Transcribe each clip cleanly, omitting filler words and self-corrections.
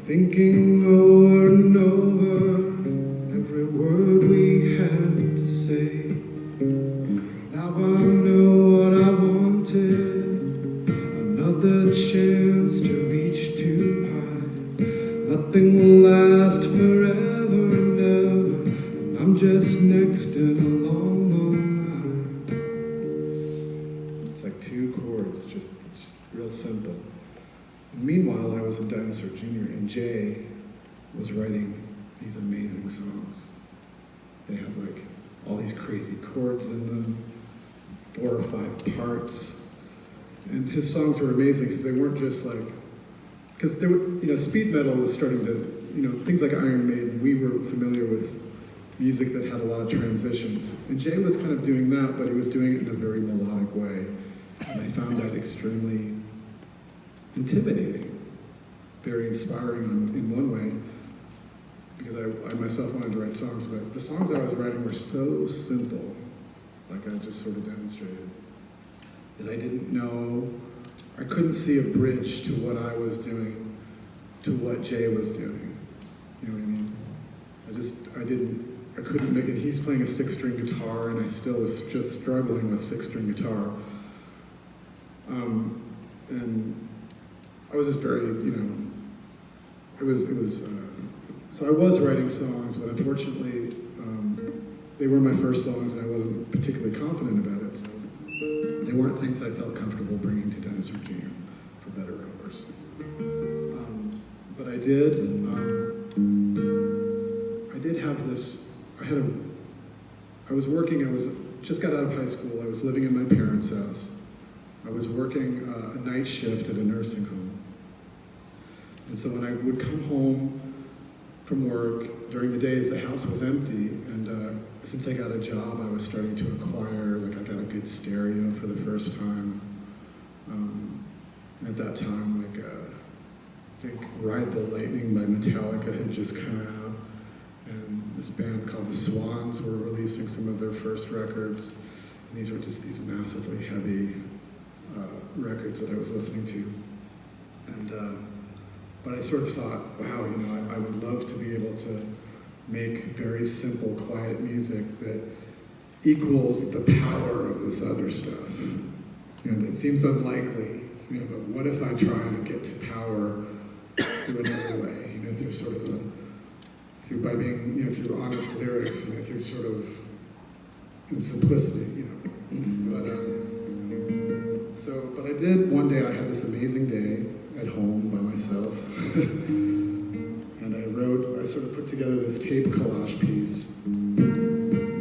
thinking over and over every word we had to say. Now I know what I wanted, another chance to reach too high. Nothing will last forever and ever, and I'm just next in a long, long line. It's like two chords, it's just real simple. And meanwhile, I was in Dinosaur Jr. and Jay was writing these amazing songs. They have like all these crazy chords in them, 4 or 5 parts. And his songs were amazing because they weren't just like, because there were, speed metal was starting to, things like Iron Maiden, we were familiar with music that had a lot of transitions. And Jay was kind of doing that, but he was doing it in a very melodic way. And I found that extremely intimidating, very inspiring in one way, because I myself wanted to write songs, but the songs I was writing were so simple, like I just sort of demonstrated, that I didn't know, I couldn't see a bridge to what I was doing, to what Jay was doing. You know what I mean? I couldn't make it. He's playing a 6-string guitar, and I still was just struggling with 6-string guitar. And I was just very, so I was writing songs, but unfortunately, they were my first songs, and I wasn't particularly confident about it, so they weren't things I felt comfortable bringing to Dinosaur Jr., for better or worse. But I did have this, I was working, just got out of high school, I was living in my parents' house. I was working a night shift at a nursing home. And so when I would come home from work, during the days the house was empty, and since I got a job, I was starting to acquire, I got a good stereo for the first time. At that time, I think Ride the Lightning by Metallica had just come out, and this band called the Swans were releasing some of their first records, and these were just these massively heavy records that I was listening to. And but I sort of thought, wow, I would love to be able to make very simple, quiet music that equals the power of this other stuff. That seems unlikely, but what if I try to get to power through another way, through sort of by being, through honest lyrics, through sort of simplicity, But I did, one day I had this amazing day at home by myself, and I sort of put together this tape collage piece.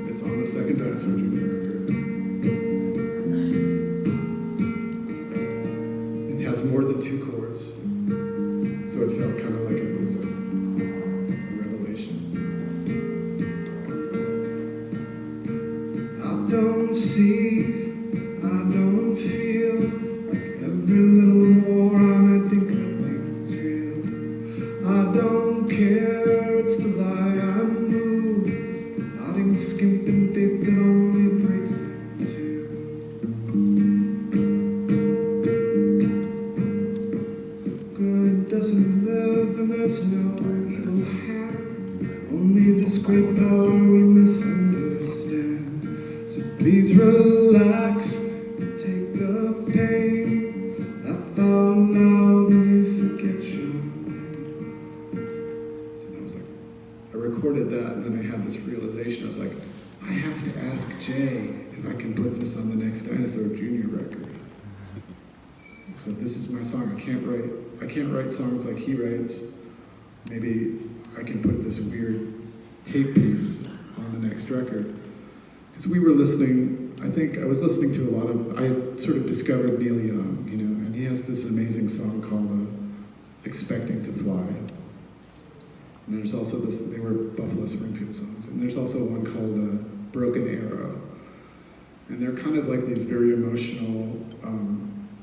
It's on the second Dinosaur Jr. record. It has more than 2 chords, so it felt kind of like it was a revelation. I don't see, I don't feel like every little more I think nothing's real. I don't care, it's the lie I move, nodding, skimping faith that only breaks in two. Good doesn't live and there's no evil hand, only this great power we misunderstand. So please relax and take the pain, laugh out loud when you forget your name. So I was like, I recorded that, and then I had this realization. I was like, I have to ask Jay if I can put this on the next Dinosaur Jr. record. So this is my song. I can't write songs like he writes. Maybe I can put this weird tape piece on the next record. Because we were listening, I was listening to a lot of, I had sort of discovered Neil Young, and he has this amazing song called Expecting to Fly. And there's also they were Buffalo Springfield songs. And there's also one called Broken Arrow. And they're kind of like these very emotional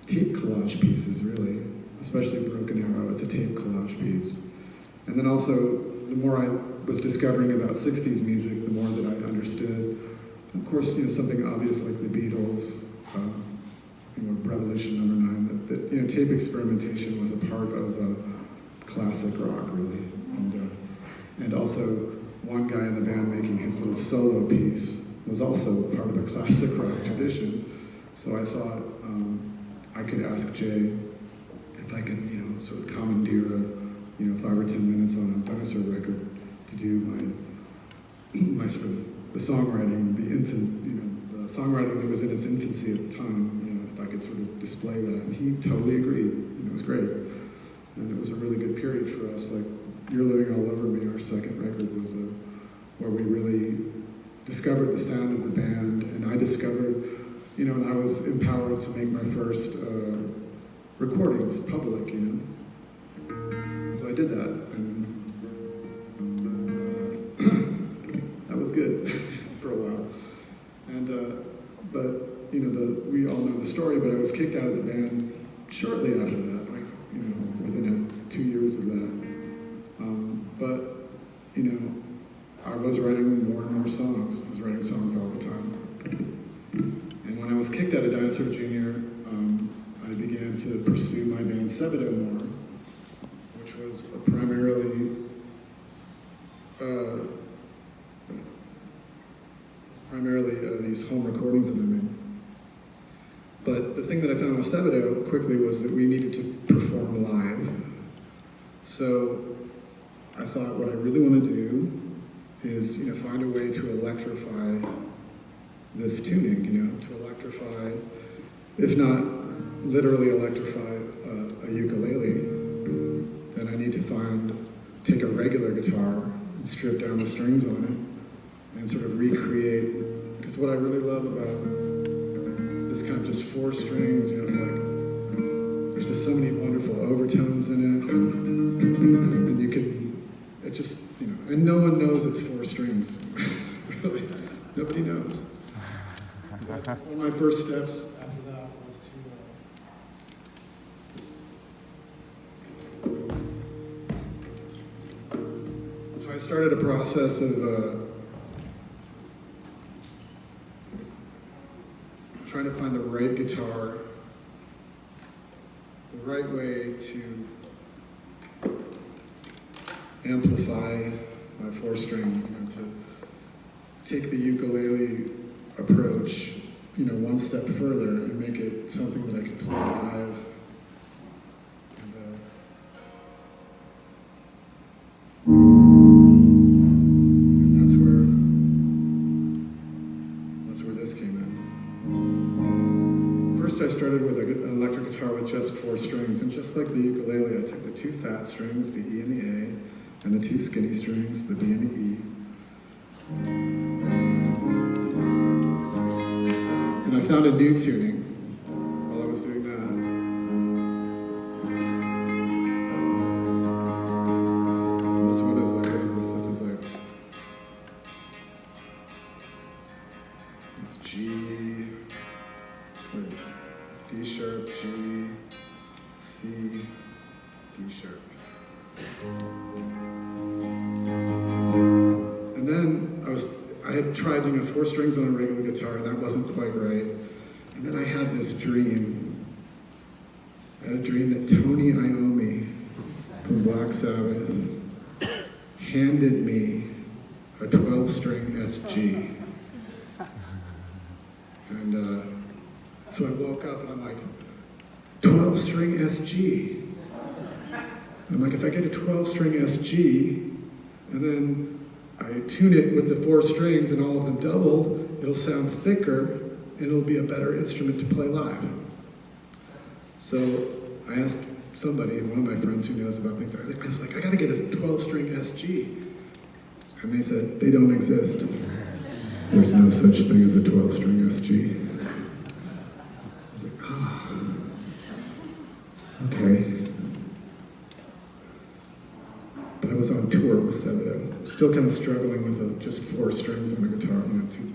tape collage pieces, really. Especially Broken Arrow, it's a tape collage piece. And then also, the more I was discovering about 60s music, the more that I understood. Of course, something obvious like the Beatles, Revolution #9, that tape experimentation was a part of classic rock, really. And also, one guy in the band making his little solo piece was also part of a classic rock tradition. So I thought I could ask Jay if I could, sort of commandeer 5 or 10 minutes on a Dinosaur record to do my sort of the songwriting, the songwriting that was in its infancy at the time. If I could sort of display that, and he totally agreed. It was great, and it was a really good period for us. Like You're Living All Over Me, our second record, was where we really discovered the sound of the band, and I discovered, and I was empowered to make my first recordings public, So I did that, and that was good for a while. And but we all know the story. But I was kicked out of the band shortly after that, within 2 years of that. But I was writing more and more songs. I was writing songs all the time. And when I was kicked out of Dinosaur Jr., I began to pursue my band Sebadoh more, which was primarily these home recordings that I made. But the thing that I found with Sebadoh quickly was that we needed to perform live. So I thought, what I really want to do is, find a way to electrify this tuning, to electrify, if not literally electrify a ukulele, then I need to take a regular guitar and strip down the strings on it and sort of recreate, because what I really love about this kind of just 4 strings, it's like, there's just so many wonderful overtones in it, and you can, it just, and no one knows it's 4 strings. Really, nobody knows. But one of my first steps after that was to, so I started a process of trying to find the right guitar, the right way to amplify my 4-string, to take the ukulele approach, one step further and make it something that I could play live. And that's where this came in. First, I started with an electric guitar with just 4 strings, and just like the ukulele, I took the 2 fat strings, the E and the A, and the 2 skinny strings, the B and the E. And I found a new tuning while I was doing that. And this one is like, what is this? This is like, it's G, it's D sharp, G, C, D sharp. And then I had tried 4 strings on a regular guitar, and that wasn't quite right. And then I had this dream. I had a dream that Tony Iommi from Black Sabbath handed me a 12-string SG. And so I woke up and I'm like, 12-string SG. I'm like, if I get a 12-string SG, and then I tune it with the 4 strings and all of them doubled, it'll sound thicker, and it'll be a better instrument to play live. So I asked somebody, one of my friends who knows about things, I was like, I gotta get a 12-string SG. And they said, they don't exist. There's no such thing as a 12-string SG. I was like, okay. But I was on tour with Sebadoh, still kind of struggling with just 4 strings on a guitar,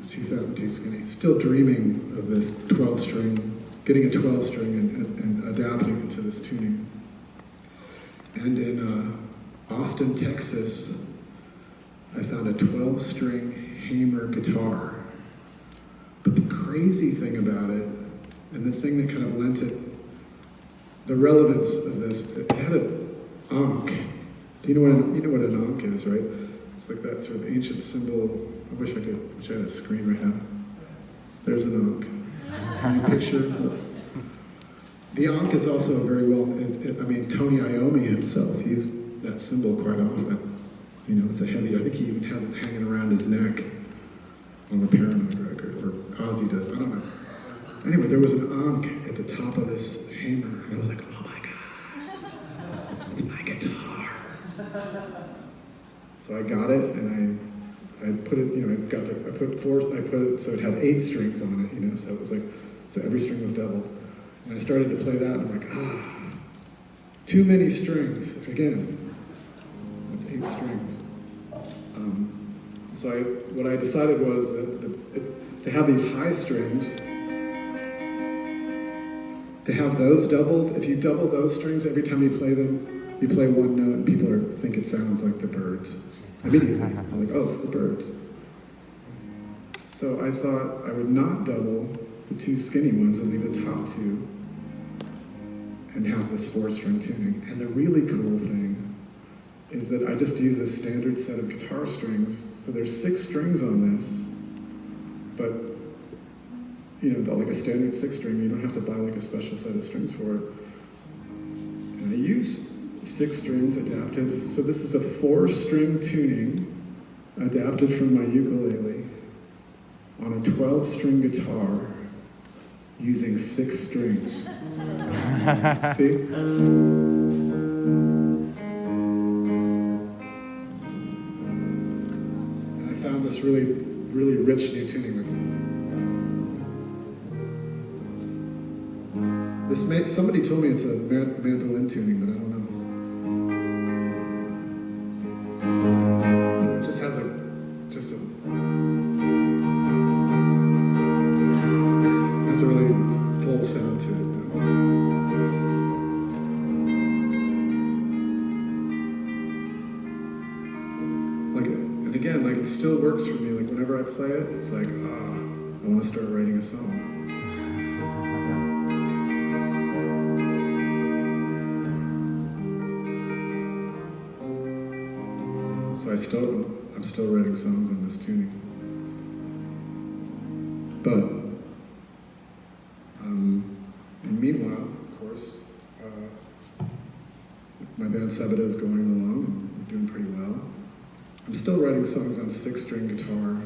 2 fat and 2 skinny. Still dreaming of this 12-string, getting a 12-string and adapting it to this tuning. And in Austin, Texas, I found a 12-string Hamer guitar. But the crazy thing about it, and the thing that kind of lent it, the relevance of this, it had an Ankh You know what an ankh is, right? It's like that sort of ancient symbol. I wish I had a screen right now. There's an ankh. Can you picture? The ankh is also very well, Tony Iommi himself, he used that symbol quite often. You know, it's a heavy, I think he even has it hanging around his neck on the Paranoid record, or Ozzy does, I don't know. Anyway, there was an ankh at the top of this hammer, and I was like, oh my God, it's my guitar. So I got it, and I put it, I put it so it had 8 strings on it, so it was like, so every string was doubled. And I started to play that, and I'm like, too many strings. Again, it's 8 strings. So what I decided was that it's to have these high strings, to have those doubled. If you double those strings every time you play them, you play one note, and people think it sounds like the Byrds. Immediately, I'm like, oh, it's the Byrds. So I thought I would not double the 2 skinny ones and leave the top 2 and have this 4-string tuning. And the really cool thing is that I just use a standard set of guitar strings. So there's 6 strings on this, but like a standard 6-string, you don't have to buy like a special set of strings for it. And I use 6 strings adapted. So this is a 4-string tuning adapted from my ukulele on a 12-string guitar using 6 strings. See? And I found this really, really rich new tuning with it. Somebody told me it's a mandolin tuning, but I don't know. It just has a really full sound to it. And again, it still works for me. Like whenever I play it, it's like, I want to start writing a song. So I'm still writing songs on this tuning. But, and meanwhile, of course, my band Sabado is going along and doing pretty well. I'm still writing songs on 6-string guitar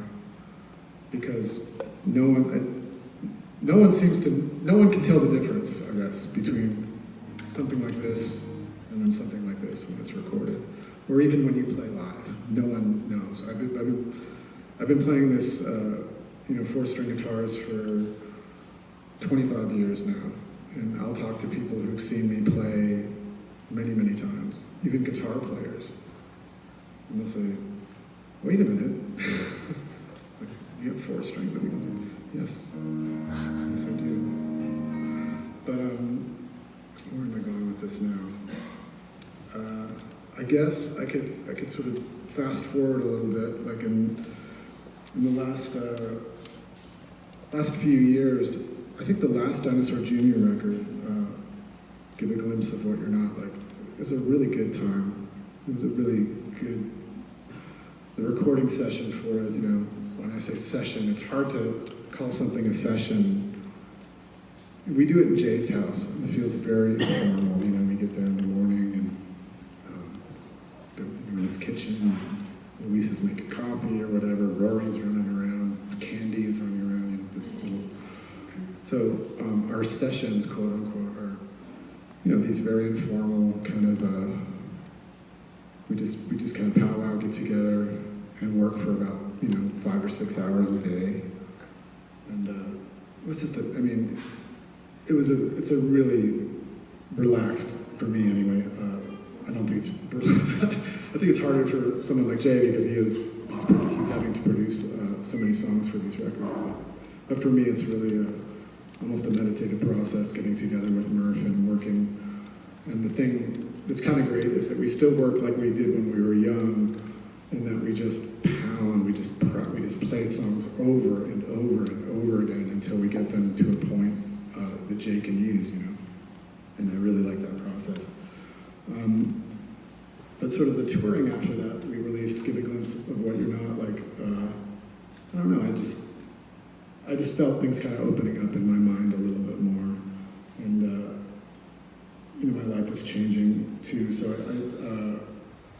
because no one can tell the difference, I guess, between something like this and then something like this when it's recorded, or even when you play live. No one knows. I've been playing this, 4-string guitars for 25 years now, and I'll talk to people who've seen me play many, many times, even guitar players. And they'll say, wait a minute, you have 4 strings that we can do? Yes, yes I do. But where am I going with this now? I guess I could sort of fast forward a little bit, like in the last few years. I think the last Dinosaur Jr. record, Give a Glimpse of What You're Not, it was a really good time. It was a really good, the recording session for it, when I say session, it's hard to call something a session. We do it in Jay's house, and it feels very informal, we get there in the morning, and we're in his kitchen, Luis is making coffee or whatever, Rory's running around, Candy is running around, So our sessions, quote unquote, are, these very informal kind of, we just kind of powwow, get together, and work for about 5 or 6 hours a day, and it was just it's a really relaxed, for me anyway. I don't think it's, I think it's harder for someone like Jay because he's having to produce so many songs for these records. But for me, it's really almost a meditative process getting together with Murph and working. And the thing that's kind of great is that we still work like we did when we were young, and that we just pound, we just play songs over and over and over again until we get them to a point that Jay can use, And I really like that process. But But sort of the touring after that, we released Give a Glimpse of What You're Not, like, I don't know, I just felt things kind of opening up in my mind a little bit more. And, you know, my life was changing too, so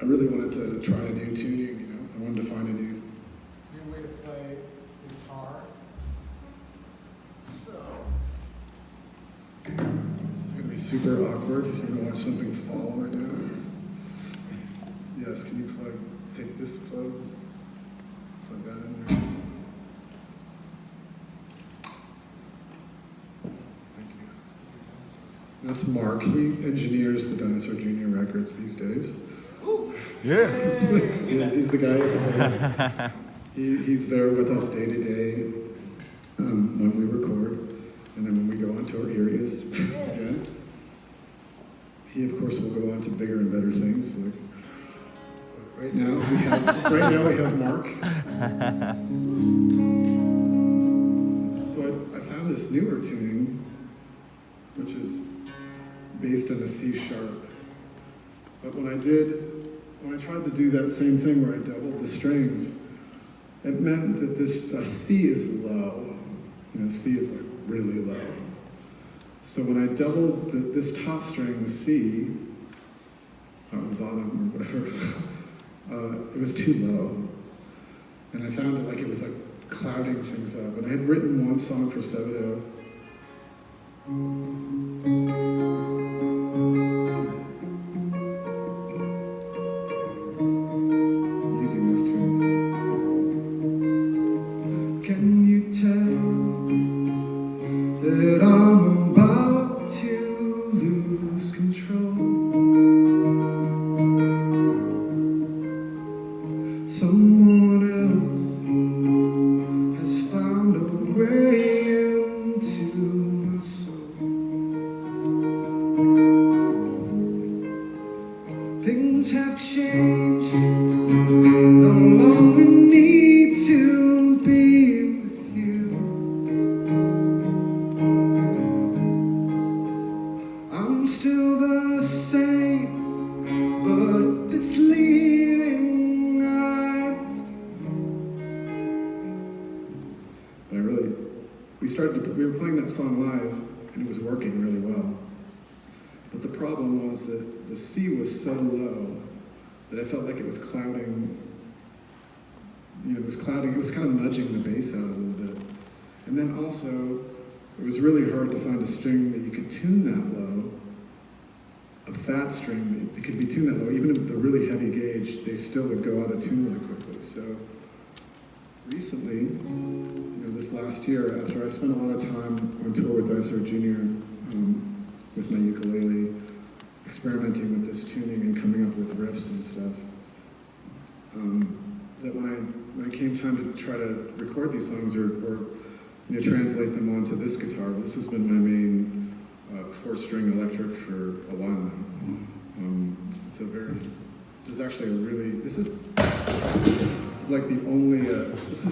I really wanted to try a new tuning, you know, I wanted to find a new way to play guitar. So, this is gonna be super awkward. You're gonna watch something fall right now. Yes, can you take this plug that in there. Thank you. That's Mark. He engineers the Dinosaur Jr. records these days. Ooh. Yeah. He's the guy. He's there with us day to day when we record, and then when we go on tour, here he is. Again. He, of course, will go on to bigger and better things. Like right now, we have Mark. So I found this newer tuning, which is based on a C sharp. But when I tried to do that same thing where I doubled the strings, it meant that this C is low. You know, C is like really low. So when I doubled this top string, the C, bottom or whatever, it was too low. And I found it like it was like clouding things up. And I had written one song for Sevedo. Using this tune. Can you tell that I'm about to lose control? Someone else has found a way into my soul. Things have changed, no longer need to be with you. I'm still the same, but it's leaving. But we were playing that song live, and it was working really well. But the problem was that the C was so low that I felt like it was clouding, you know, it was kind of nudging the bass out a little bit. And then also, it was really hard to find a string that you could tune that low, a fat string that could be tuned that low. Even at the really heavy gauge, they still would go out of tune really quickly. So recently, you know, this last year, after I spent a lot of time on tour with Dinosaur Jr. With my ukulele, experimenting with this tuning and coming up with riffs and stuff, that when it came time to try to record these songs or you know, translate them onto this guitar, this has been my main 4-string electric for a while now. This is actually this is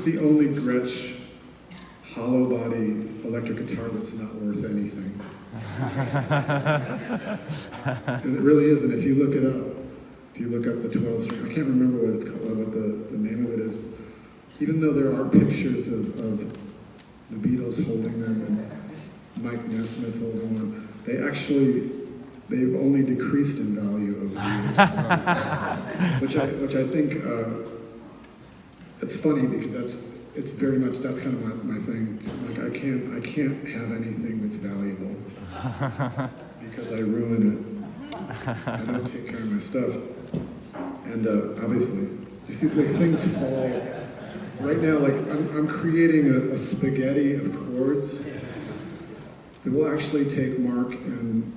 the only Gretsch hollow body electric guitar that's not worth anything. And it really isn't. If you look it up, if you look up the 12-string, I can't remember what it's called, what the name of it is. Even though there are pictures of the Beatles holding them and Mike Nesmith holding them, they've only decreased in value over the years. which I think it's funny because that's kind of my thing. Like I can't have anything that's valuable because I ruin it. I don't take care of my stuff. And obviously, you see, like things fall. Right now, like I'm creating a spaghetti of chords that will actually take Mark and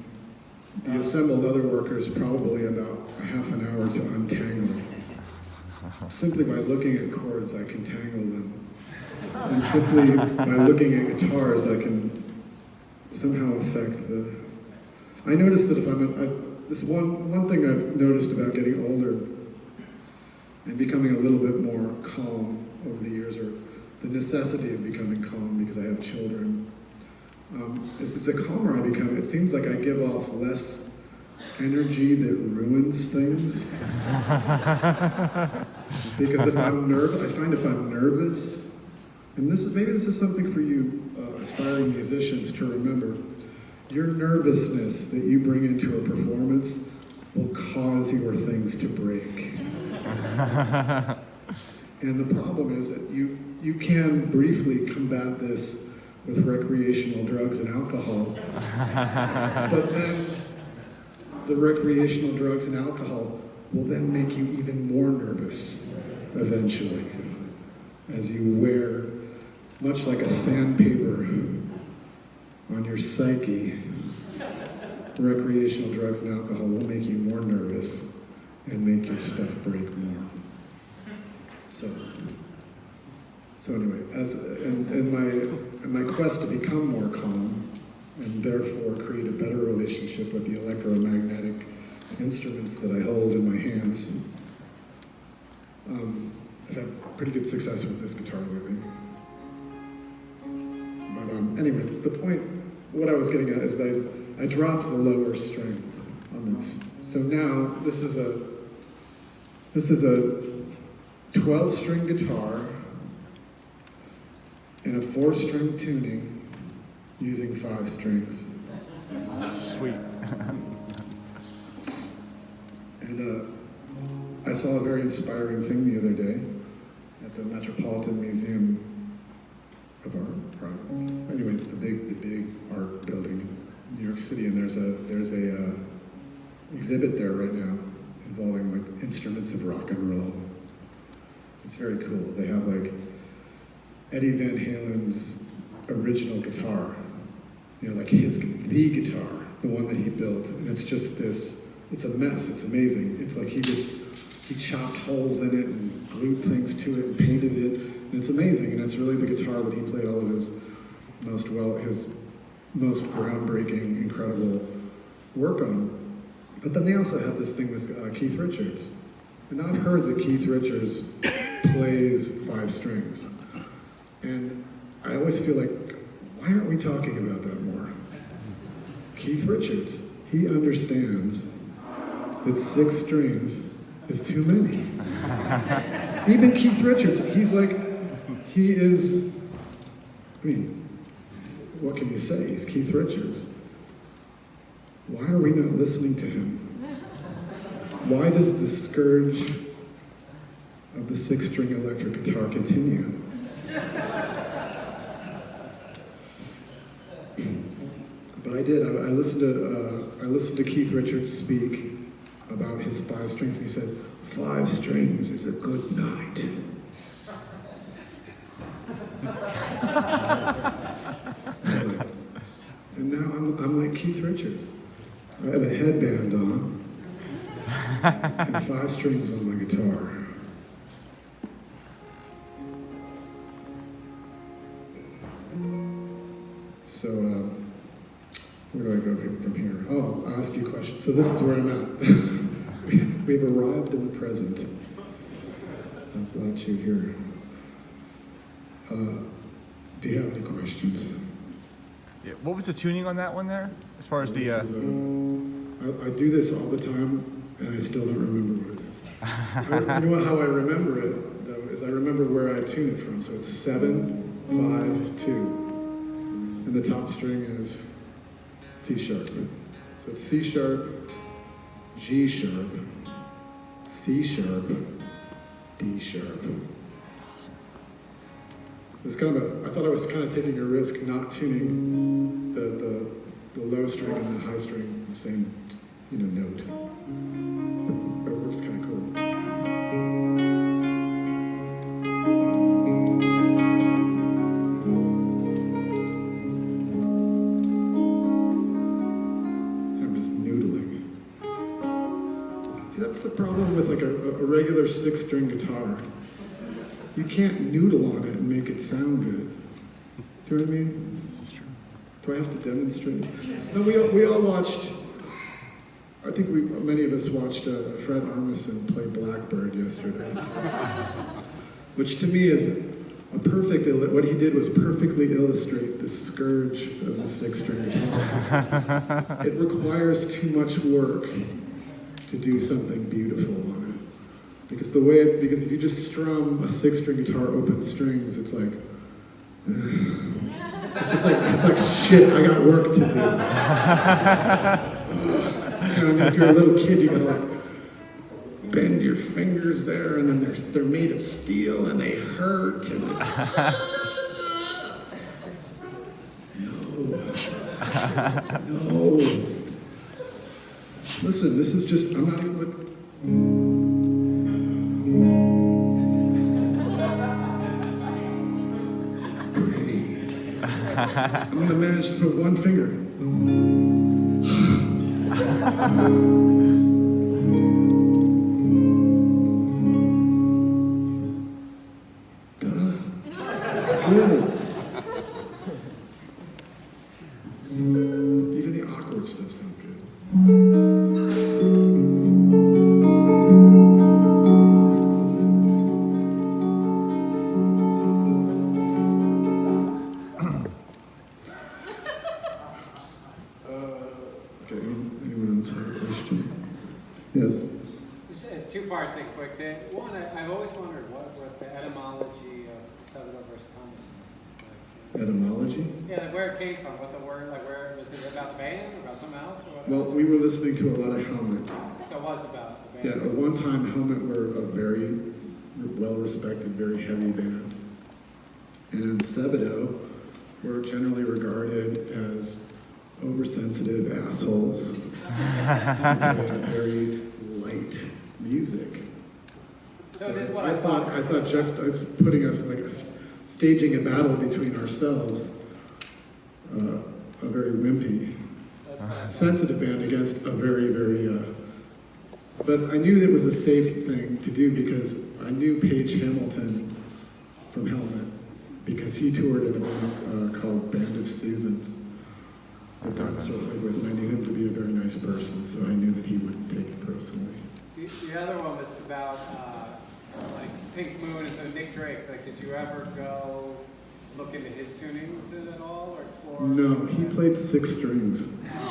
the assembled other workers probably about a half an hour to untangle. Simply by looking at chords, I can tangle them. And simply by looking at guitars, I can somehow affect the... I noticed that if this one thing I've noticed about getting older and becoming a little bit more calm over the years, or the necessity of becoming calm because I have children, is that the calmer I become, it seems like I give off less energy that ruins things. Because if I'm nervous, and maybe this is something for you aspiring musicians to remember, your nervousness that you bring into a performance will cause your things to break. And the problem is that you can briefly combat this with recreational drugs and alcohol, but then the recreational drugs and alcohol will then make you even more nervous eventually, as you wear, much like a sandpaper on your psyche. Recreational drugs and alcohol will make you more nervous and make your stuff break more. So anyway, in my quest to become more calm and therefore create a better relationship with the electromagnetic instruments that I hold in my hands, I've had pretty good success with this guitar lately. But anyway, the point, what I was getting at is that I dropped the lower string on this. So now this is a 12-string guitar in a 4-string tuning using 5 strings. Sweet. And I saw a very inspiring thing the other day at the Metropolitan Museum of Art. Anyway, it's the big art building in New York City, and there's a exhibit there right now involving like instruments of rock and roll. It's very cool. They have like Eddie Van Halen's original guitar, like the guitar, the one that he built, and it's just this. It's a mess. It's amazing. It's like he chopped holes in it and glued things to it and painted it. And it's amazing. And it's really the guitar that he played all of his most groundbreaking, incredible work on. But then they also have this thing with Keith Richards. And I've heard that Keith Richards plays 5 strings. And I always feel like, why aren't we talking about that more? Keith Richards, he understands that 6 strings is too many. Even Keith Richards, what can you say? He's Keith Richards. Why are we not listening to him? Why does the scourge of the 6-string electric guitar continue? But I did. I listened to Keith Richards speak about his 5 strings. And he said, 5 strings is a good night. And now I'm like Keith Richards. I have a headband on and 5 strings on my guitar. So, where do I go from here? Oh, I'll ask you a question. So this is where I'm at. We've arrived in the present. I've brought you here. Do you have any questions? Yeah. What was the tuning on that one there? As far as the... I do this all the time, and I still don't remember what it is. You know how I remember it, though, is I remember where I tune it from. So it's 7, 5, 2. And the top string is C sharp. So it's C sharp, G sharp, C sharp, D sharp. It's I thought I was kind of taking a risk not tuning the low string and the high string the same, note. But it works kind of cool. That's the problem with like a regular 6-string guitar. You can't noodle on it and make it sound good. Do you know what I mean? This is true. Do I have to demonstrate? No, we all watched, I think many of us watched Fred Armisen play Blackbird yesterday. Which to me is what he did was perfectly illustrate the scourge of the six-string guitar. It requires too much work to do something beautiful on it. Because if you just strum a six-string guitar open strings, it's like, it's like shit, I got work to do. And if you're a little kid, you gotta like bend your fingers there, and then they're made of steel and they hurt. And no. Listen, this is just, I'm not even like. It's pretty. I'm gonna manage to put one finger. Good. Even the awkward stuff sounds good. Okay, anyone else have a question? Yes? Just a two-part thing quick. One, I've always wondered what the etymology of Sabado versus Thomas is. Etymology? Yeah, like where it came from, what the word, like where, was it about the band, or about something else, or what? Well, we were listening to a lot of Helmet. So it was about the Yeah, band. at one time Helmet were a very well-respected, very heavy band. And Sabado were generally regarded as oversensitive assholes. Very light music. So it is what I thought just putting us like staging a battle between ourselves, a very wimpy, sensitive band against a very, very. But I knew it was a safe thing to do because I knew Page Hamilton from Helmet because he toured in a band called Band of Susans that Dinosaur played with, and I knew him to be a very nice person, so I knew that he wouldn't take it personally. The other one was about like Pink Moon and so Nick Drake. Like, did you ever go look into his tunings at all or explore? No, he played six strings. I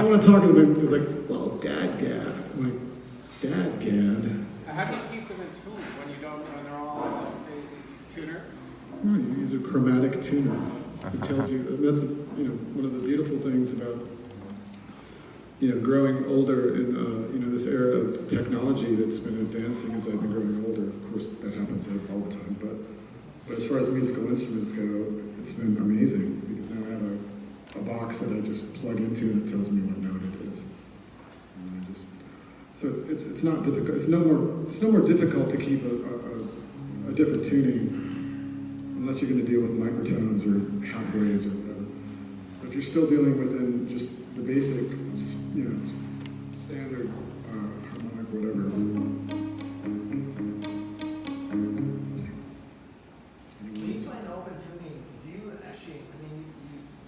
want to talk to him. He's like, well, Dad Gad. I'm like, Dad Gad. How do you keep them in tune when they're all like crazy tuner? Oh, you use a chromatic tuner. It tells you, and that's one of the beautiful things about growing older in this era of technology that's been advancing as I've been growing older. Of course, that happens all the time. But as far as musical instruments go, it's been amazing because now I have a box that I just plug into and it tells me what note it is. And so it's not difficult. It's no more difficult to keep a different tuning unless you're going to deal with microtones or halfways or whatever. But if you're still dealing within just the basic, standard harmonic whatever. When you play an open tuning, do you actually, you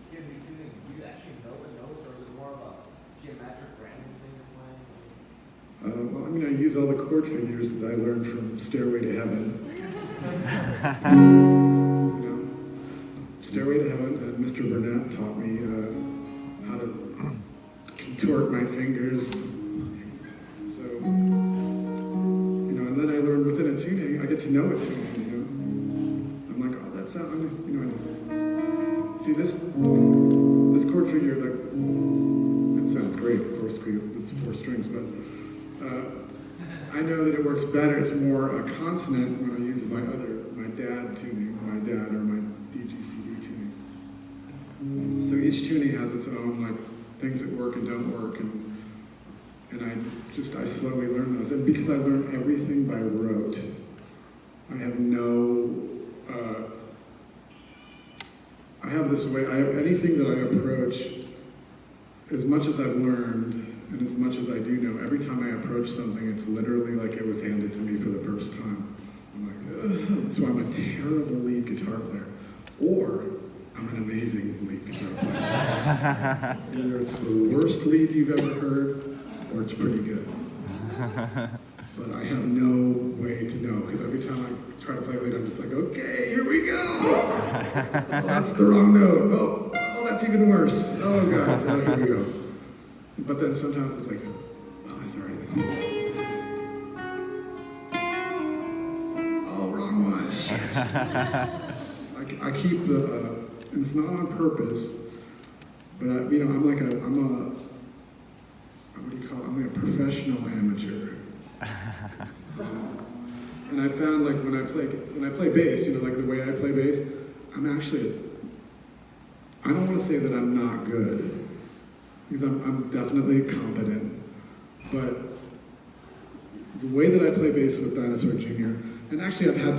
give me tuning, do you actually know the notes, or is it more of a geometric random thing you're playing? I use all the chord figures that I learned from Stairway to Heaven. Stairway to Heaven, and Mr. Burnett taught me how to contort my fingers. So, and then I learned within a tuning, I get to know a tuning, I'm like, oh, that sound, see this chord figure, like, it sounds great, of course, it's 4 strings, but I know that it works better, it's more a consonant when I use my dad tuning, or my DGCD tuning. So each tuning has its own, like, things that work and don't work, and I slowly learn those. And because I learn everything by rote, I have I have this way, anything that I approach, as much as I've learned, and as much as I do know, every time I approach something, it's literally like it was handed to me for the first time. I'm like, ugh. So I'm a terrible lead guitar player, or I'm an amazing lead guitar player. Either it's the worst lead you've ever heard, or it's pretty good. But I have no way to know, because every time I try to play lead, I'm just like, okay, here we go. Oh, that's the wrong note. Oh, that's even worse. Oh God, now here we go. But then sometimes it's like, oh, that's all right. Oh, wrong one. Shit. I keep the. It's not on purpose, but what do you call it? I'm like a professional amateur. And I found like when I play bass, like the way I play bass, I don't want to say that I'm not good, because I'm definitely competent, but the way that I play bass with Dinosaur Jr. And actually I've had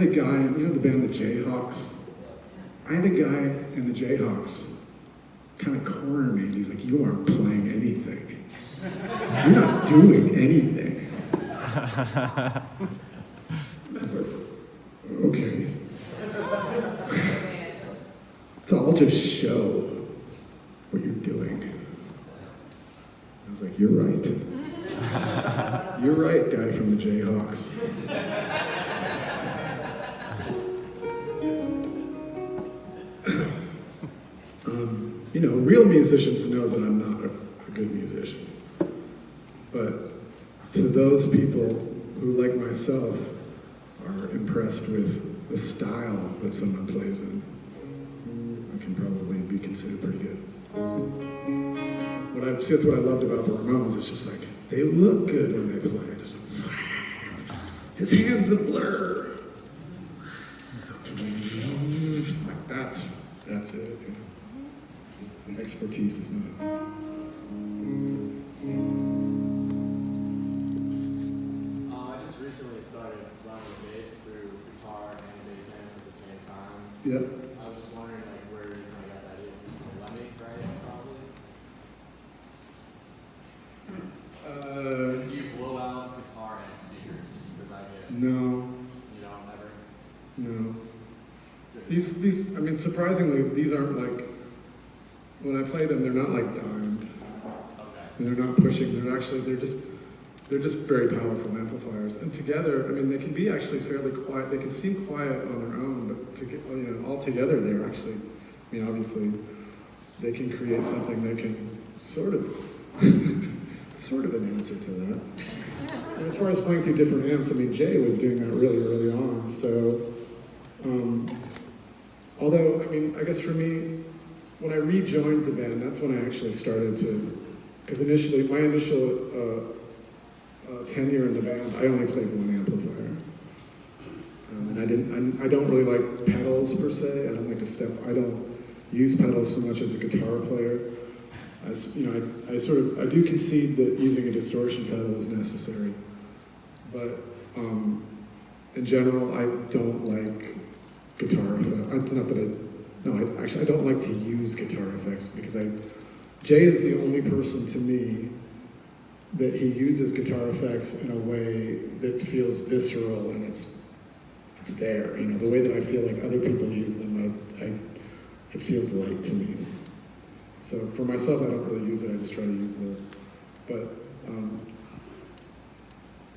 a guy, the band the Jayhawks. I had a guy in the Jayhawks kind of corner me, and he's like, "You aren't playing anything. You're not doing anything." I was like, okay. So I'll just show what you're doing. I was like, "You're right. You're right, guy from the Jayhawks." Real musicians know that I'm not a good musician. But to those people who, like myself, are impressed with the style that someone plays in, I can probably be considered pretty good. That's what I loved about the Ramones. It's just like, they look good when they play. Just his hands a blur. Like that's it. Expertise is not. I just recently started running the bass through guitar and bass amps at the same time. Yep. I was just wondering where you kind of got that in. Let me, right? Probably. Do you blow out guitar and speakers? Because I get. No. You don't ever. No. These. Surprisingly, these aren't like. When I play them, they're not like dimed. Okay. And they're not pushing. They're just very powerful amplifiers. And together, they can be actually fairly quiet. They can seem quiet on their own, but all together, they're actually. Obviously, they can create something that can sort of an answer to that. And as far as playing through different amps, Jay was doing that really early on. So, although I guess for me. When I rejoined the band, that's when I actually started to, because my initial tenure in the band, I only played one amplifier. And I don't really like pedals per se. I don't use pedals so much as a guitar player. I do concede that using a distortion pedal is necessary. But in general, I don't like guitar effects. It's not that I don't like to use guitar effects because Jay is the only person to me that he uses guitar effects in a way that feels visceral and it's there. The way that I feel like other people use them, it feels light to me. So for myself, I don't really use it. I just try to use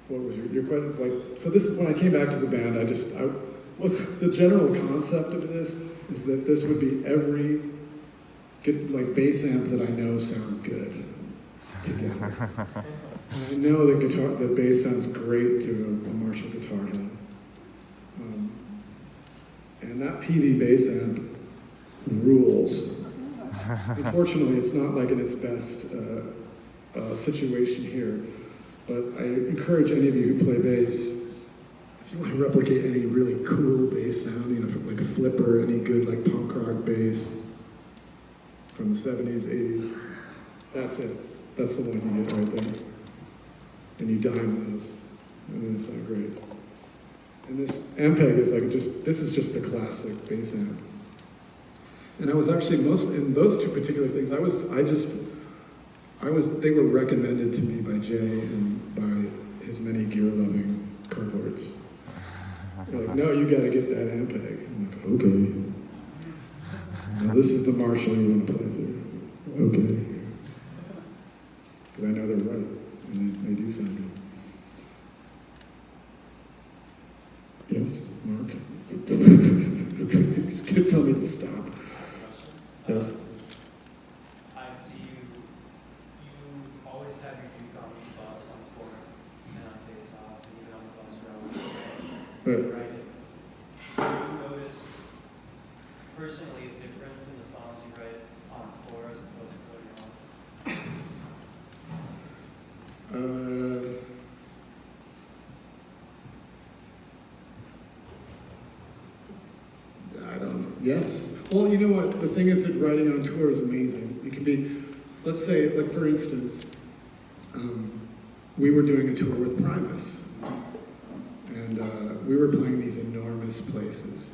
what was your question? So this, when I came back to the band, what's the general concept of this is that this would be every bass amp that I know sounds good together. And I know that bass sounds great through a Marshall guitar head. And that PV bass amp rules. Unfortunately, it's not in its best situation here, but I encourage any of you who play bass, if you want to replicate any really cool bass sound, like Flipper, any good punk rock bass from the 70s, 80s, that's it. That's the one you get right there. And you dime those, and then it's not great. And this Ampeg is this is just the classic bass amp. And I was actually in those two particular things, they were recommended to me by Jay and by his many gear-loving cohorts. They're like, no, you gotta get that Ampeg. I'm like, okay. Now this is the Marshall you want to play through. Okay. because I know they're right, and they do sound good. Yes, Mark? He's gonna tell me to stop. Yes? I see you always have your Duke on the bus on tour and on days off, and even on the bus road. But Right? Do you notice personally a difference in the songs you write on tour as opposed to when you're on? I don't know. Yes. Well, you know what? The thing is that writing on tour is amazing. It can be, let's say, like for instance, we were doing a tour with Primus. And we were playing these enormous places.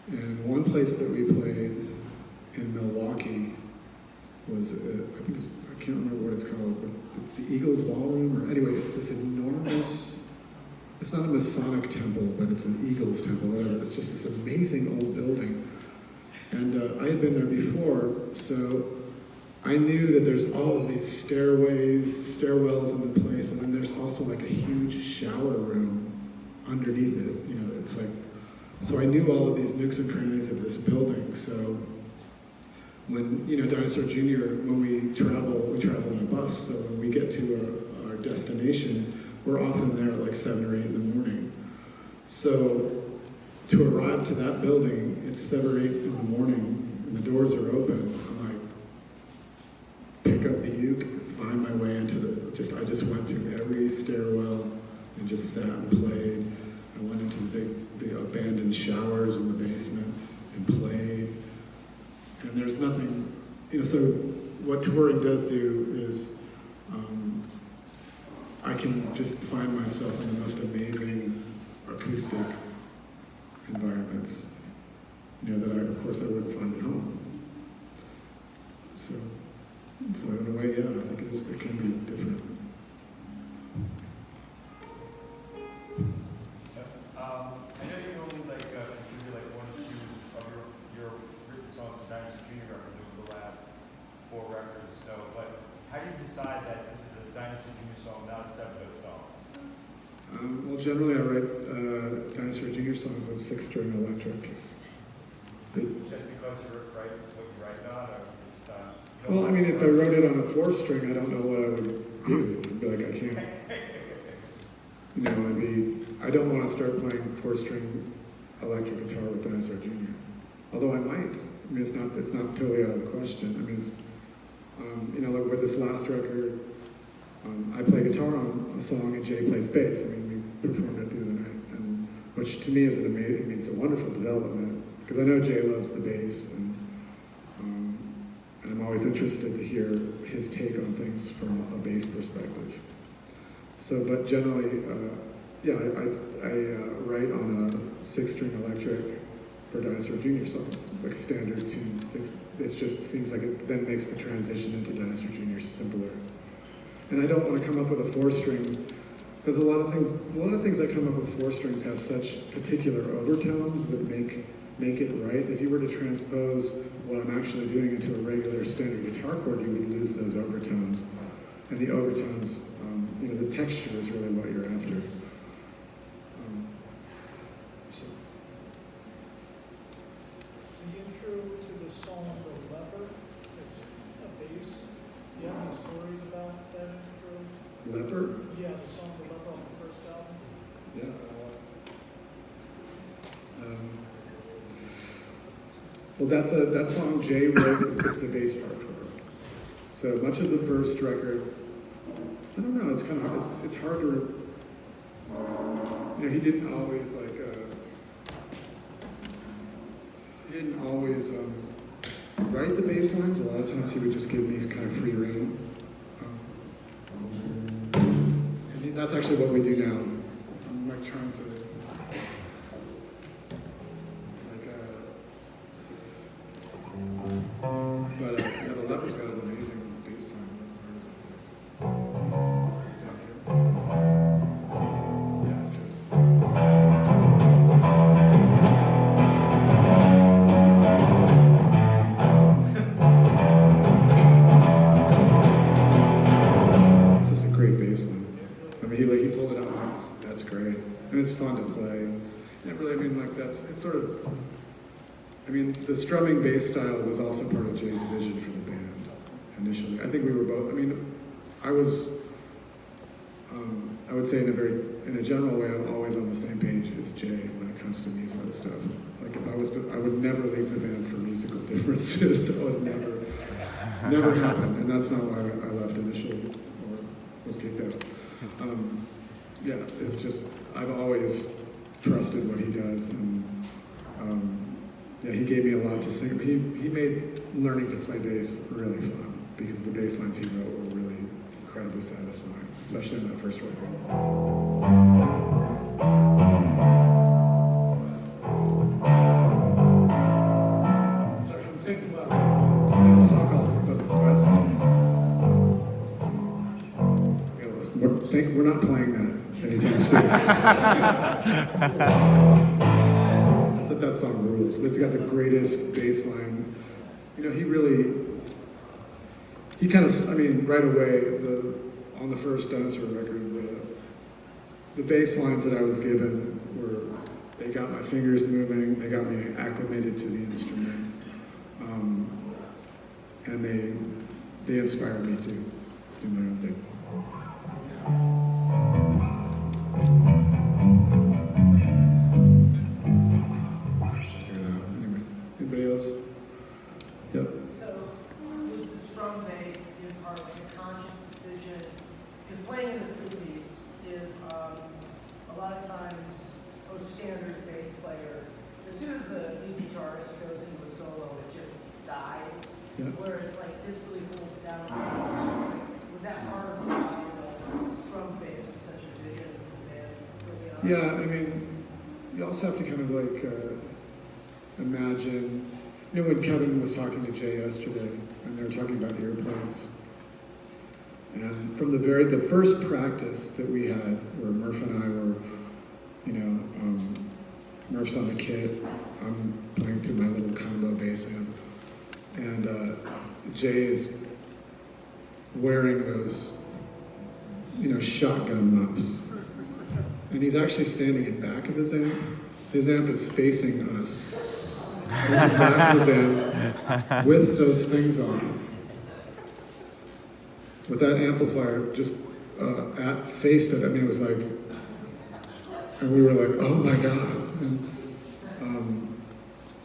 And one place that we played in Milwaukee was, I can't remember what it's called, but it's the Eagles Ballroom, or anyway, it's this enormous, it's not a Masonic temple, but it's an Eagles temple, whatever. It's just this amazing old building. And I had been there before, so I knew that there's all of these stairwells in the place, and then there's also like a huge shower room underneath it. You know, it's like, so I knew all of these nooks and crannies of this building. So when, you know, Dinosaur Jr., when we travel in a bus, so when we get to our destination, we're often there at like 7 or 8 in the morning. So to arrive to that building, it's 7 or 8 in the morning, and the doors are open. I'm like, pick up the uke, find my way into I just went through every stairwell and just sat and played. I went into the abandoned showers in the basement and played. And there's nothing, you know, so what touring does do is I can just find myself in the most amazing acoustic environments, you know, that of course I wouldn't find at home. So in a way, yeah, I think it can be different. I know you only contribute like 1 or 2 of your written songs to Dinosaur Jr. records over the last 4 records or so, but how do you decide that this is a Dinosaur Jr. song, not a 7-foot song? Well, generally I write Dinosaur Jr. songs on 6-string electric. Just because you write what you write on, or it's Well, I mean, if I wrote it on a 4-string, I don't know what I would do. I'd be like, I can't. You know, I don't want to start playing 4-string electric guitar with Dinosaur Jr. Although I might. I mean, it's not totally out of the question. I mean, it's, you know, like with this last record, I play guitar on a song and Jay plays bass. I mean, we performed it the other night, and which to me is an amazing. I mean, it's a wonderful development because I know Jay loves the bass, and I'm always interested to hear his take on things from a bass perspective. So, but generally, yeah, I write on a 6-string electric for Dinosaur Jr. songs, like standard tunes. It just seems like it then makes the transition into Dinosaur Jr. simpler. And I don't want to come up with a 4-string, because a lot of things that come up with 4 strings have such particular overtones that make it right. If you were to transpose what I'm actually doing into a regular standard guitar chord, you would lose those overtones. And the overtones, you know, the texture is really what you're after. So. The intro to the song The Leper is a bass. Do you have any stories about that intro? Leper? Yeah, the song The Leper on the first album. Yeah. Well, that song Jay wrote the bass part for. So much of the first record, I don't know, it's kind of hard, it's hard to, you know, he didn't always write the bass lines. A lot of times he would just give me kind of free rein. And that's actually what we do now. I'm like trying to, but yeah, the Leper's got an amazing bass line. Yeah, it's good. it's sort of, I mean, the strumming bass style was also part of Jay's vision for the band initially. I think we were both, I mean, I was, I would say in a general way, I'm always on the same page as Jay when it comes to musical stuff. Like if I was to, I would never leave the band for musical differences. That would never happen. And that's not why I left initially or was kicked out. Yeah, it's just, I've always trusted what he does, and yeah, he gave me a lot to sing. He made learning to play bass really fun because the bass lines he wrote were really incredibly satisfying, especially on that first record. Sorry, I'm thinking about a song called "Was It West?" We're not playing that anytime soon. That song rules. It's got the greatest bass line. You know, he kind of, I mean, right away, on the first Dinosaur record, the bass lines that I was given they got my fingers moving, they got me acclimated to the instrument, and they inspired me to do my own thing. Anybody else? Yep. So, was the strum bass in part like a conscious decision? Because playing in the 50s, a lot of times, a standard bass player, as soon as the lead guitarist goes into a solo, it just dies. Yeah. Whereas, like, this really holds down its level. Was that part of why the strum bass was such a vision for the band early on? Yeah, I mean, you also have to kind of like imagine, you know, when Kevin was talking to Jay yesterday, and they were talking about earplugs, and from the first practice that we had, where Murph and I were, you know, Murph's on the kit, I'm playing through my little combo bass amp, and Jay is wearing those, you know, shotgun muffs. And he's actually standing in back of his amp. His amp is facing us. In the back of his amp with those things on. With that amplifier just faced it. I mean, it was like, and we were like, oh my God. And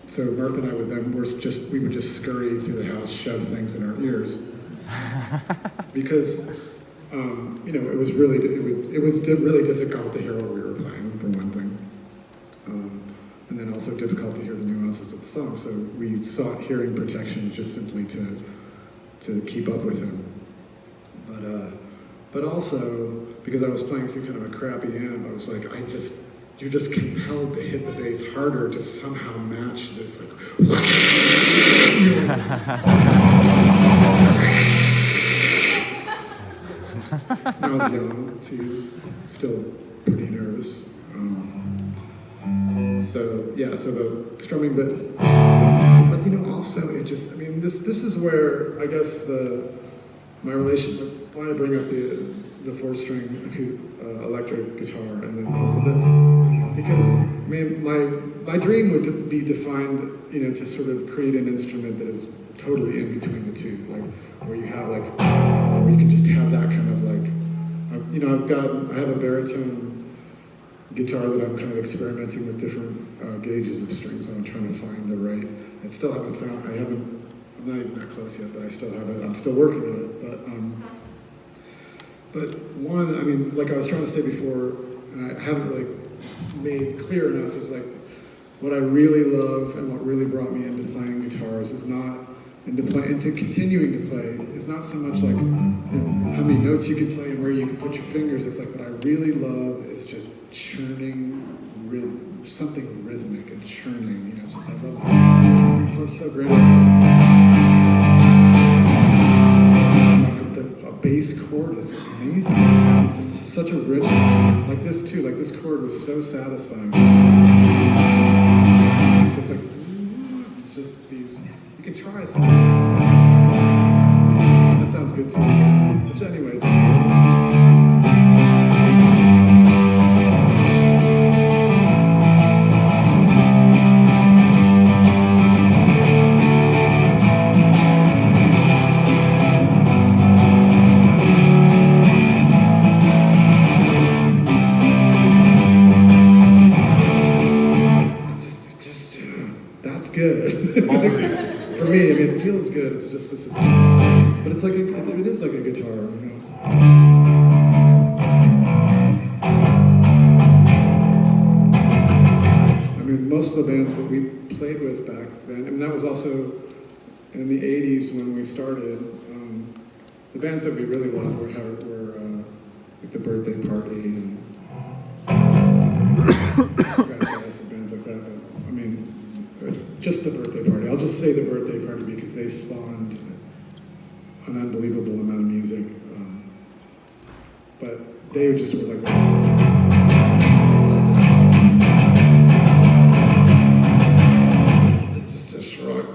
so Murph and I would then, we would just scurry through the house, shove things in our ears. Because, you know, it was really difficult to hear what we were playing, for one thing. And then also difficult to hear the nuances of the song. So we sought hearing protection just simply to keep up with him. But also, because I was playing through kind of a crappy amp, I was like, you're just compelled to hit the bass harder to somehow match this, like, I was young, too, still pretty nervous. So the strumming bit, but you know, also it just, I mean, this is where I guess my relationship, why I bring up the 4-string electric guitar, and then also this, because I mean, my dream would be defined, you know, to sort of create an instrument that is totally in between the two, like where you have like, where you can just have that kind of like, you know, I have a baritone guitar that I'm kind of experimenting with different gauges of strings on, trying to find the right. I still haven't found. I'm not even that close yet, but I still have it. I'm still working on it. But one, I mean, like I was trying to say before, and I haven't like made clear enough, is like what I really love and what really brought me into playing guitars is not into continuing to play is not so much like, you know, how many notes you can play and where you can put your fingers. It's like what I really love is just churning rhythm, something rhythmic and churning. You know, it's just I love it. So it's so great. A bass chord is amazing. Just such a rich, like this too. Like this chord was so satisfying. It's just like, it's just these. You can try it. That sounds good to me. Which anyway, just. that's good. Ballsy. For me, I mean, it feels good. It's just this is, but it's like it is like a guitar, you know. I mean, most of the bands that we played with back then, and that was also in the '80s when we started. The bands that we really loved were like the Birthday Party and Jazz and bands like that. But I mean, just the Birthday Party. I'll just say the Birthday Party because they spawned an unbelievable amount of music. But they just were like. Just rock.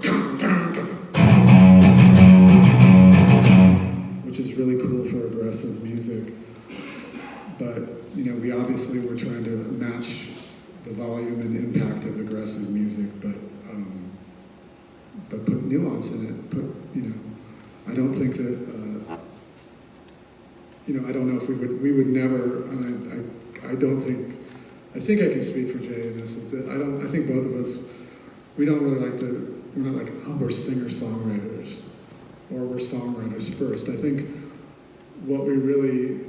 Which is really cool for aggressive music. But, you know, we obviously were trying to match the volume and impact of aggressive music, but put nuance in it. I don't think that, I don't know if we would never, and I think I can speak for Jay in this, is that I think both of us, we don't really like to, we're not like, oh, we're singer-songwriters, or we're songwriters first. I think what we really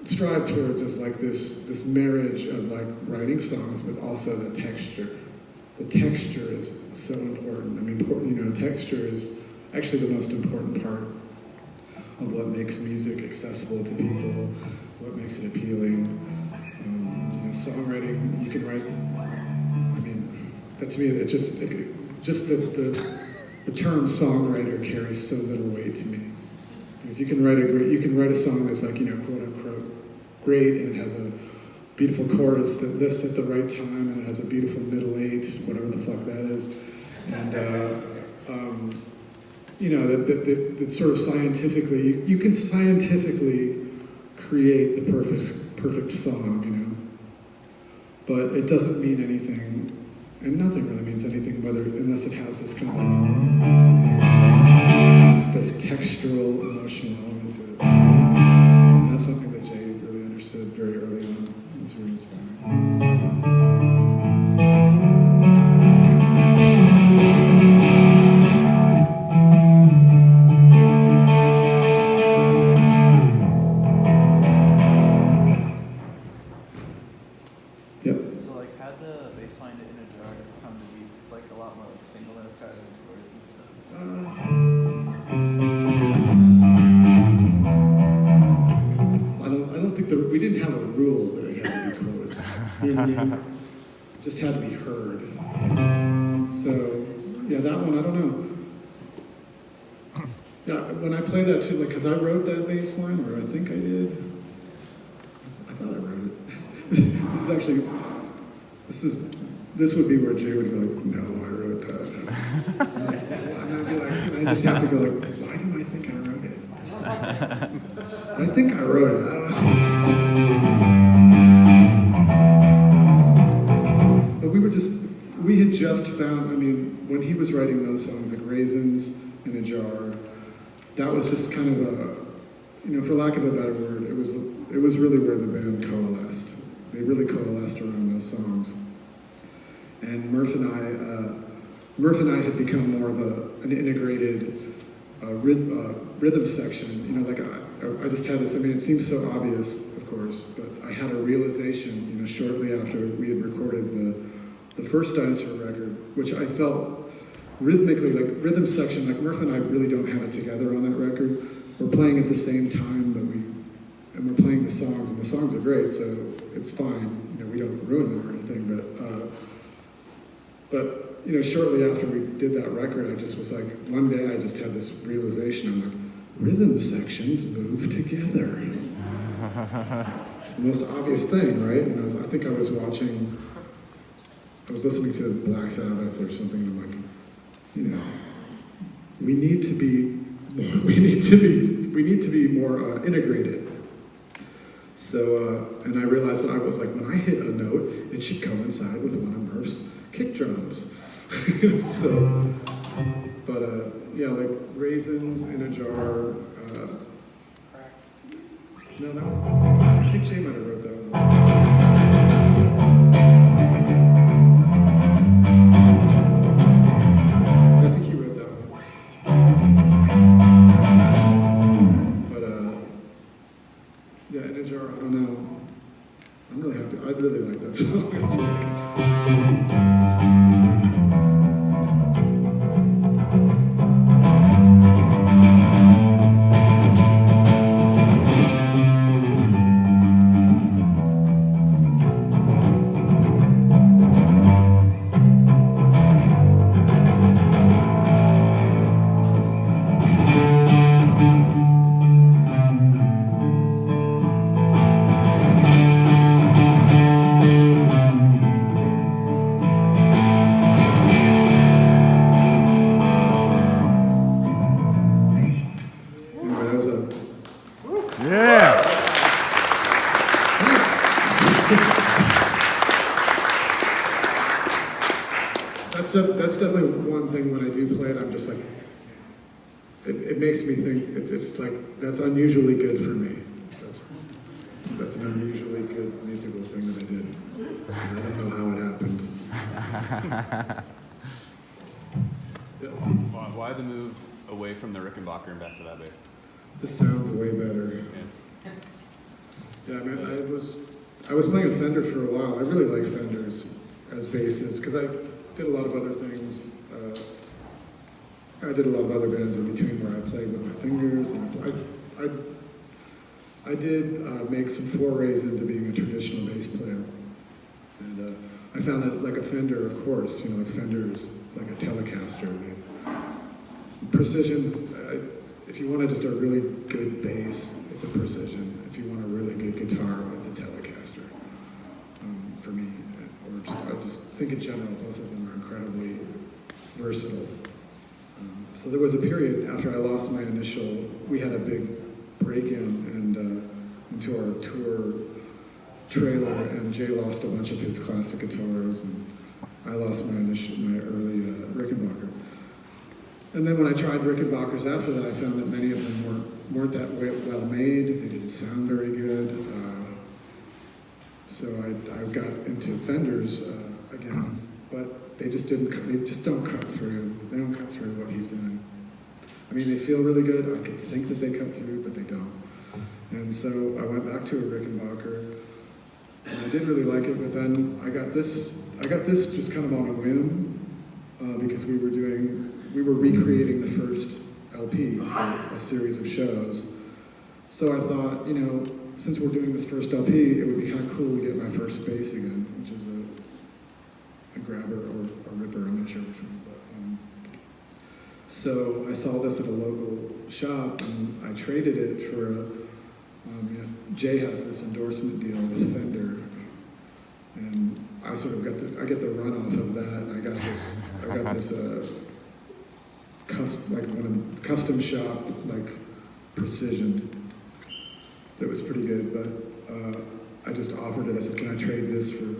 strive towards is like this marriage of like writing songs, but also the texture. The texture is so important. I mean, texture is actually the most important part of what makes music accessible to people, what makes it appealing. Songwriting, you can write. I mean, that to me, it's just the term songwriter carries so little weight to me, because you can write a song that's like, quote unquote great, and it has a beautiful chorus that lifts at the right time, and it has a beautiful middle eight, whatever the fuck that is, and that sort of scientifically, you can scientifically create the perfect song, but it doesn't mean anything, and nothing really means anything unless it has this kind of this textural, emotional element to it. And that's something that Jay really understood very early on. It was really inspiring. Yep. So like, how the bass line in a jar come to be? It's like a lot more like single notes rather than chords and stuff. I don't think we didn't have a rule that it had to be chords. It just had to be heard. So, yeah, that one, I don't know. Yeah, when I play that too, like, because I wrote that bass line, or I think I did. I thought I wrote it. This would be where Jay would go like, no, I wrote that. And I'd be like, I just have to go like, why do I think I wrote it? I think I wrote it, I don't know. But we had just found, I mean, when he was writing those songs like Raisins in a Jar, that was just kind of a, for lack of a better word, it was really where the band coalesced. They really coalesced around those songs. And Murph and I had become more of an integrated rhythm section. I just had this, I mean, it seems so obvious, of course, but I had a realization, shortly after we had recorded the first Dinosaur record, which I felt rhythmically, like rhythm section, like Murph and I really don't have it together on that record. We're playing at the same time, and we're playing the songs, and the songs are great, so it's fine. We don't ruin them or anything, but shortly after we did that record, I just was like, one day I just had this realization. I'm like, rhythm sections move together. It's the most obvious thing, right? And I think I was listening to Black Sabbath or something, and I'm like, we need to be more integrated. So, and I realized that I was like, when I hit a note, it should coincide with one of Murph's kick drums. Like Raisins in a Jar. No, I think Jay might have wrote that one. one thing when I do play it, I'm just like, it makes me think, it's like, that's unusually good for me. That's an unusually good musical thing that I did. I don't know how it happened. Yeah. Why the move away from the Rickenbacker and back to that bass? This sounds way better. Yeah. Yeah, I mean, I was playing a Fender for a while. I really like Fenders as basses because I did a lot of other things. I did a lot of other bands in between where I played with my fingers, and I did make some forays into being a traditional bass player. And I found that like a Fender, of course, you know, like Fender's like a Telecaster. Precision's, if you want just a really good bass, it's a Precision. If you want a really good guitar, it's a Telecaster. For me, I just think in general, both of them are incredibly versatile. So there was a period after I lost my initial, we had a big break-in and into our tour trailer, and Jay lost a bunch of his classic guitars, and I lost my early Rickenbacker. And then when I tried Rickenbackers after that, I found that many of them weren't that well made. They didn't sound very good. So I got into Fenders again, but they just don't cut through. They don't cut through what he's doing. I mean, they feel really good. I could think that they cut through, but they don't. And so I went back to a Rickenbacker, and I did really like it. But then I got this just kind of on a whim because we were recreating the first LP for a series of shows. So I thought, you know, since we're doing this first LP, it would be kind of cool to get my first bass again, which is a grabber or a ripper, I'm not sure which one. But, so I saw this at a local shop, and I traded it for you know, Jay has this endorsement deal with Fender, and I sort of get the runoff of that. I got this custom shop like Precision that was pretty good, but I just offered it. I said, "Can I trade this for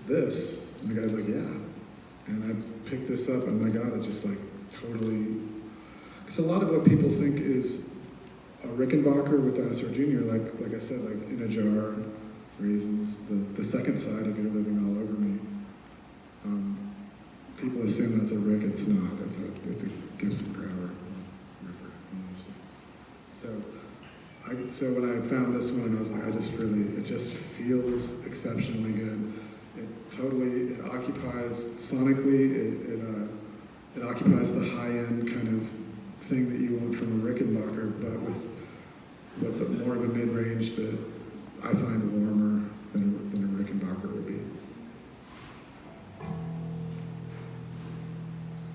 this?" And the guy's like, "Yeah." And I picked this up, and my God, it just like totally. Because a lot of what people think is a Rickenbacker with Dinosaur Jr., like I said, like In a Jar, Reasons, the second side of You're Living All Over Me. People assume that's a Rick. It's not. It's a Gibson grabber. So when I found this one, I was like, it just feels exceptionally good. It occupies sonically. It occupies the high-end kind of thing that you want from a Rickenbacker, but with more of a mid-range that I find warmer than a Rickenbacker would be.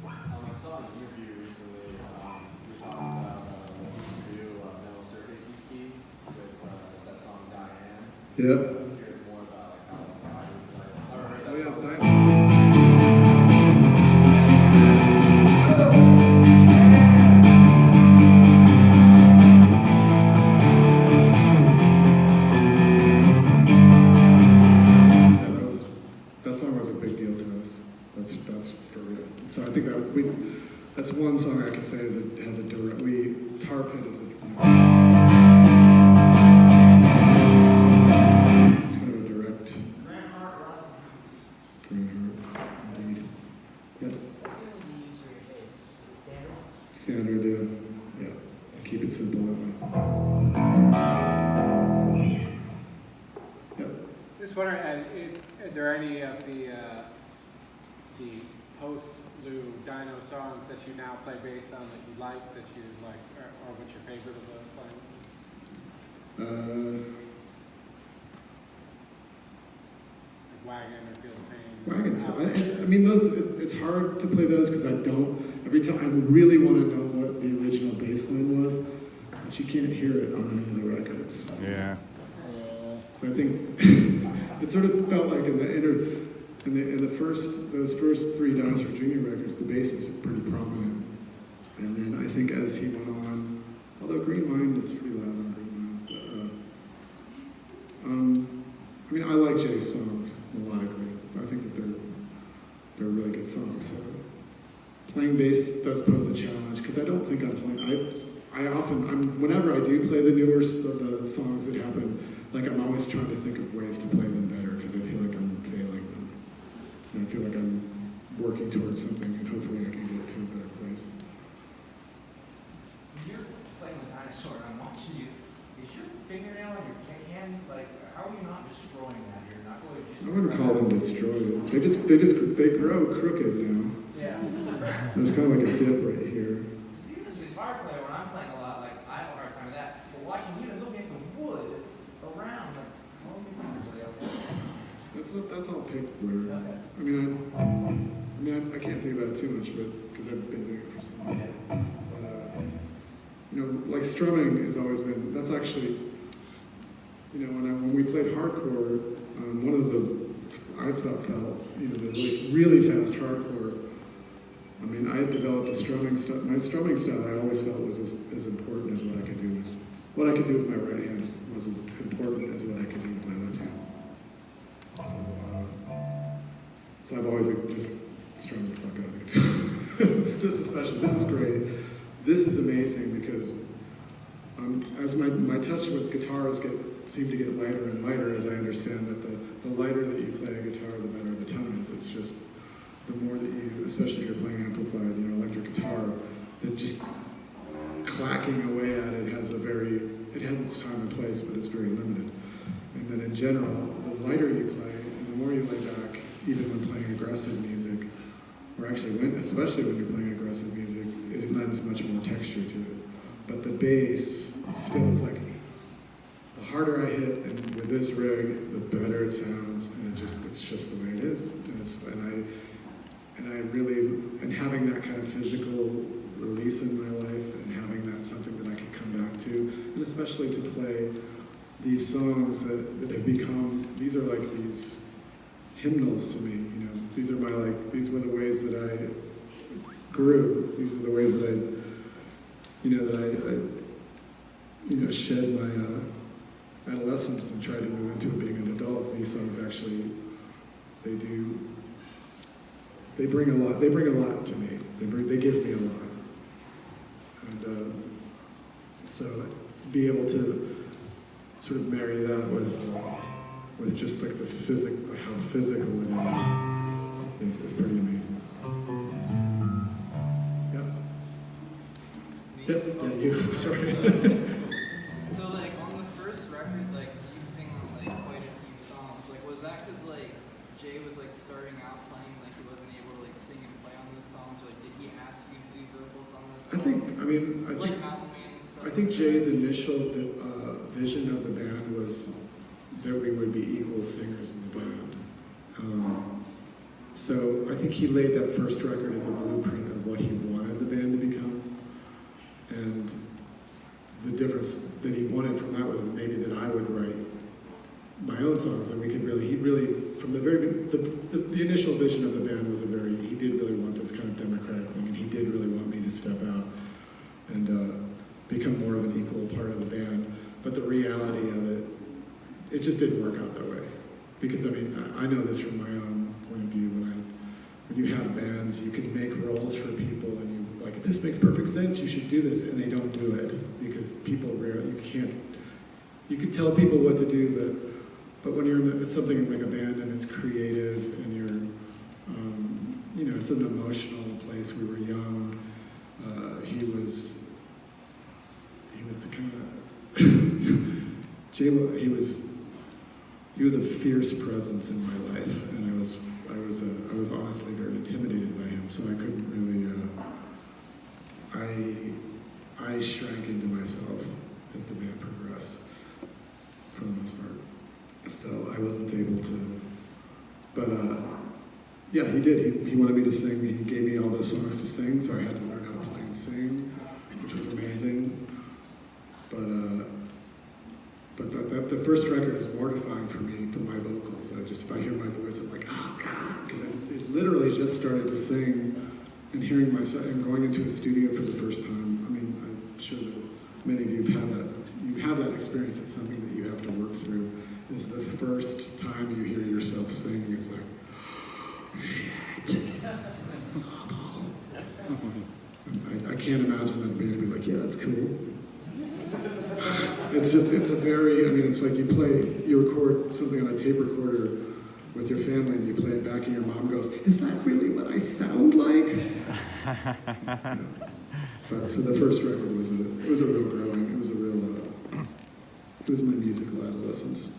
I saw an interview recently. You talked about the new Metal Circus EP with that song Diane. Yeah. Hear more about like how it inspired you. I heard that Oh yeah, song. That song was a big deal to us. That's for real. So I think that's one song I can say has a direct. Tar Pit is it's kind of a direct. Grandma Russell. Indeed. Yes. What tools do you use for your bass? Is it standard? Standard, yeah. Keep it simple that way. Yep. Just wondering, are there any of the post-Lou Dino songs that you now play bass on that you like, or what's your favorite of the playing? Like Wagon or Feel the Pain? Wagons. I mean, those. It's hard to play those because I don't. Every time I really want to know what the original bass line was, but you can't hear it on any of the records. Yeah. So I think it sort of felt like those first three Dinosaur Jr. records, the bass is pretty prominent. And then I think as he went on, although Green Line, it's pretty loud on Green Line. I mean, I like Jay's songs melodically. I think that they're really good songs. So playing bass does pose a challenge because I don't think I'm playing. Whenever I do play the newer the songs that happen, like I'm always trying to think of ways to play them better because I feel like I'm failing them. And I feel like I'm working towards something and hopefully I can get to a better place. When you're playing the Dinosaur and I'm watching you, is your fingernail and your hand, like, how are you not destroying that? You're not going to just... I wouldn't call them destroyed. They grow crooked now. Yeah. There's kind of like a dip right here. See, as a guitar player, when I'm playing a lot, like, I have a hard time with that. But watching you and looking at the wood around, like, how are your fingers? Are they okay? That's all picked where. Okay. I mean, I can't think about it too much, but because I've been doing it for so long. But, like strumming has always been. That's actually, when we played hardcore, one of the I felt, the really fast hardcore. I mean, I had developed a strumming style. My strumming style, I always felt was as important as what I could do. What I could do with my right hand was as important as what I could do with my left hand. So I've always just strummed the fuck out of the guitar. This is special. This is great. This is amazing because as my touch with guitars seem to get lighter and lighter as I understand that the lighter that you play a guitar, the better the tone is. It's just the more that you, especially if you're playing amplified, electric guitar, that just clacking away at it it has its time and place, but it's very limited. And then in general, the lighter you play and the more you lay back, even when playing aggressive music, or especially when you're playing aggressive music, it lends much more texture to it. But the bass still is like, the harder I hit and with this rig, the better it sounds, and it's just the way it is. And having that kind of physical release in my life, and having that something that I can come back to, and especially to play these songs that have become, these are like these hymnals to me, These were the ways that I grew. These are the ways that I shed my adolescence and tried to move into being an adult. These songs actually, they bring a lot to me. They give me a lot. And so to be able to sort of marry that with just like how physical it is pretty amazing. Yep, yeah, you, sorry. So like on the first record, like you sing on like quite a few songs. Like was that because like Jay was like starting out playing, like he wasn't able to like sing and play on those songs? Or like did he ask you to do vocals on those songs? Like Mountain Man and stuff? I think Jay's initial vision of the band was that we would be equal singers in the band. So I think he laid that first record as a blueprint of what he wanted the band to become. And the difference that he wanted from that was that maybe that I would write my own songs, and he really, from the very, the initial vision of the band was he did really want this kind of democratic thing, and he did really want me to step out and become more of an equal part of the band. But the reality of it just didn't work out that way. Because I mean, I know this from my own point of view. When you have bands, you can make roles for people, and you like, this makes perfect sense, you should do this, and they don't do it because people rarely, you can tell people what to do, but when you're in something like a band and it's creative and it's an emotional place. We were young. He was kind of he was a fierce presence in my life, and I was honestly very intimidated by him. So I couldn't really. I shrank into myself as the band progressed, for the most part. So I wasn't able to. But yeah, he did. He wanted me to sing. He gave me all those songs to sing, so I had to learn how to play and sing, which was amazing. But the first record is mortifying for me, for my vocals. If I hear my voice, I'm like, oh God, because it literally just started to sing, and hearing myself and going into a studio for the first time. I mean, I'm sure that many of you have had that. You have that experience. It's something that you have to work through. Is the first time you hear yourself sing, it's like, shit, this is awful. I can't imagine that band be like, yeah, that's cool. It's a very, I mean, it's like you record something on a tape recorder with your family and you play it back and your mom goes, is that really what I sound like? But so the first record was a real growing, it was my musical adolescence.